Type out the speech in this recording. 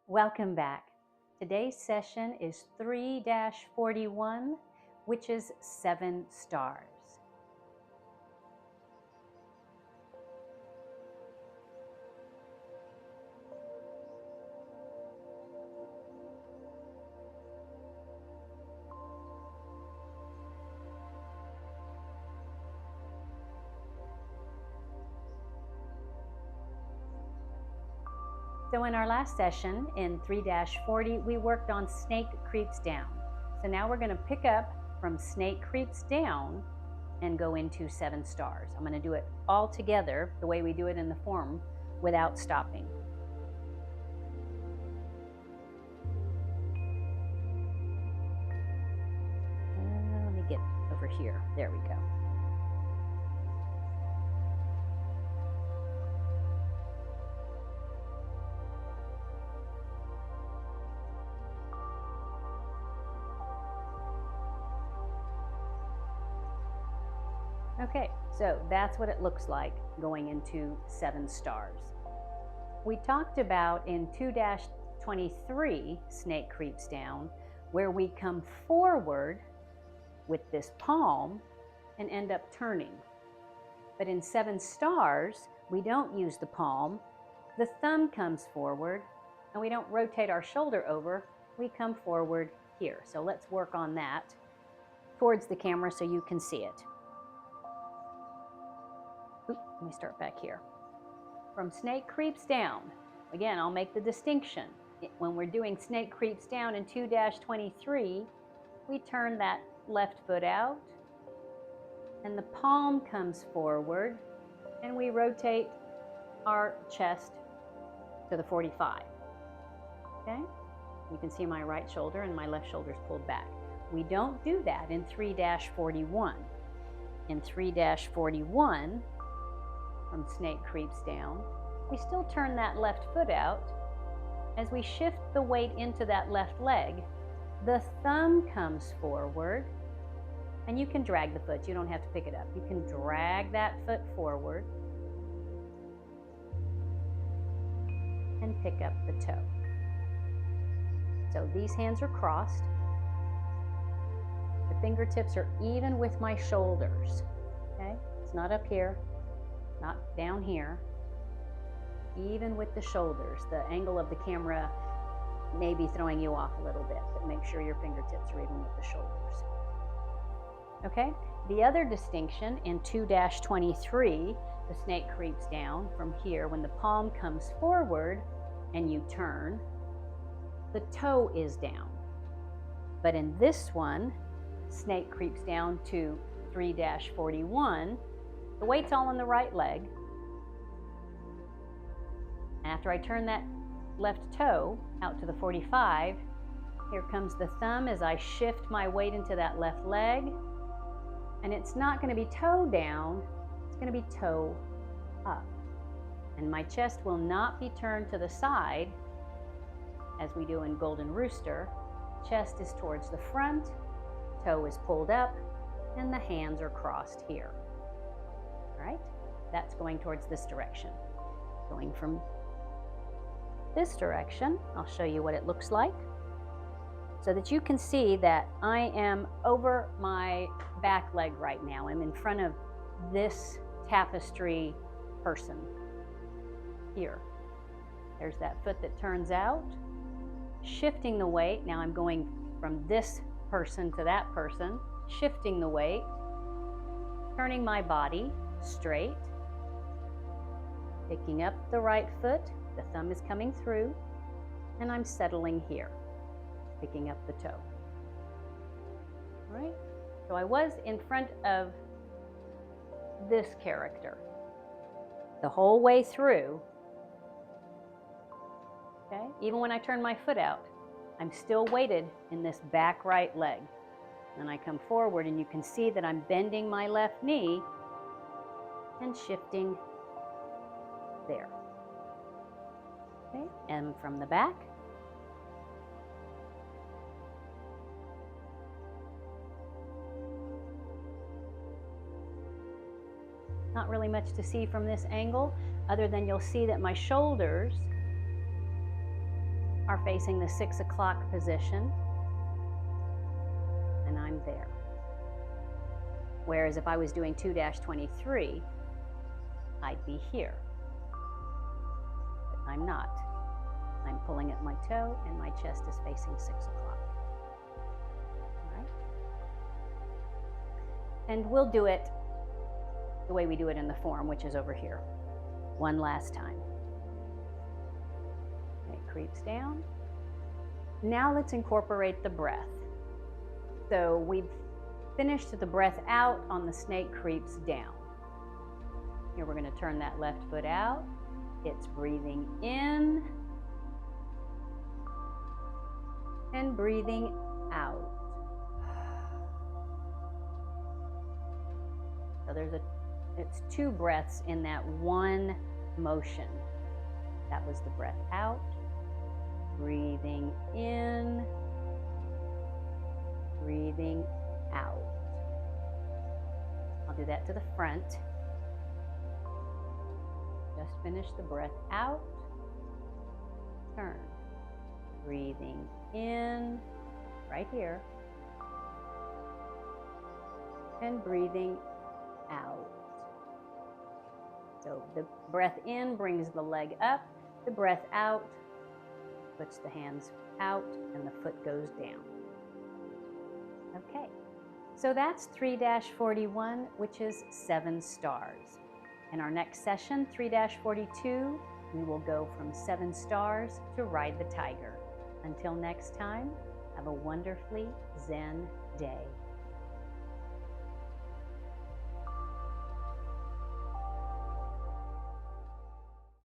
Welcome back. Today's session is 3-41, which is 7 stars. So in our last session, in 3-40, we worked on Snake Creeps Down. So now we're going to pick up from Snake Creeps Down and go into 7 stars. I'm going to do it all together, the way we do it in the form, without stopping. Let me get over here. There we go. Okay, so that's what it looks like going into 7 stars. We talked about in 2-23, Snake Creeps Down, where we come forward with this palm and end up turning. But in 7 stars, we don't use the palm. The thumb comes forward, and we don't rotate our shoulder over. We come forward here. So let's work on that towards the camera so you can see it. Let me start back here. From Snake Creeps Down, again, I'll make the distinction. When we're doing Snake Creeps Down in 2-23, we turn that left foot out, and the palm comes forward, and we rotate our chest to the 45. Okay? You can see my right shoulder and my left shoulder's pulled back. We don't do that in 3-41. In 3-41, from Snake Creeps Down, we still turn that left foot out. As we shift the weight into that left leg, the thumb comes forward, and you can drag the foot. You don't have to pick it up. You can drag that foot forward and pick up the toe. So these hands are crossed. The fingertips are even with my shoulders. Okay? It's not up here. Not down here, even with the shoulders. The angle of the camera may be throwing you off a little bit, but make sure your fingertips are even with the shoulders. Okay, the other distinction in 2-23, the Snake Creeps Down from here, when the palm comes forward and you turn, the toe is down. But in this one, Snake Creeps Down to 3-41, the weight's all on the right leg. After I turn that left toe out to the 45, here comes the thumb as I shift my weight into that left leg. And it's not going to be toe down, it's going to be toe up. And my chest will not be turned to the side as we do in Golden Rooster. Chest is towards the front, toe is pulled up, and the hands are crossed here. Right? That's going towards this direction. Going from this direction, I'll show you what it looks like so that you can see that I am over my back leg right now. I'm in front of this tapestry person here. There's that foot that turns out, shifting the weight. Now I'm going from this person to that person, shifting the weight, turning my body straight, picking up the right foot, the thumb is coming through, and I'm settling here, picking up the toe. All right? So I was in front of this character the whole way through. Okay? Even when I turn my foot out, I'm still weighted in this back right leg. Then I come forward, and you can see that I'm bending my left knee and shifting there. Okay, and from the back, not really much to see from this angle, other than you'll see that my shoulders are facing the 6 o'clock position, and I'm there. Whereas if I was doing 2-23, I'd be here. But I'm not. I'm pulling at my toe and my chest is facing 6 o'clock. All right? And we'll do it the way we do it in the form, which is over here. One last time. It creeps down. Now let's incorporate the breath. So we've finished the breath out on the snake creeps down. Here we're going to turn that left foot out. It's breathing in and breathing out. So it's 2 breaths in that one motion. That was the breath out, breathing in, breathing out. I'll do that to the front. Just finish the breath out, turn, breathing in, right here, and breathing out. So the breath in brings the leg up, the breath out puts the hands out, and the foot goes down. Okay, so that's 3-41, which is 7 stars. In our next session, 3-42, we will go from 7 stars to Ride the Tiger. Until next time, have a wonderfully Zen day.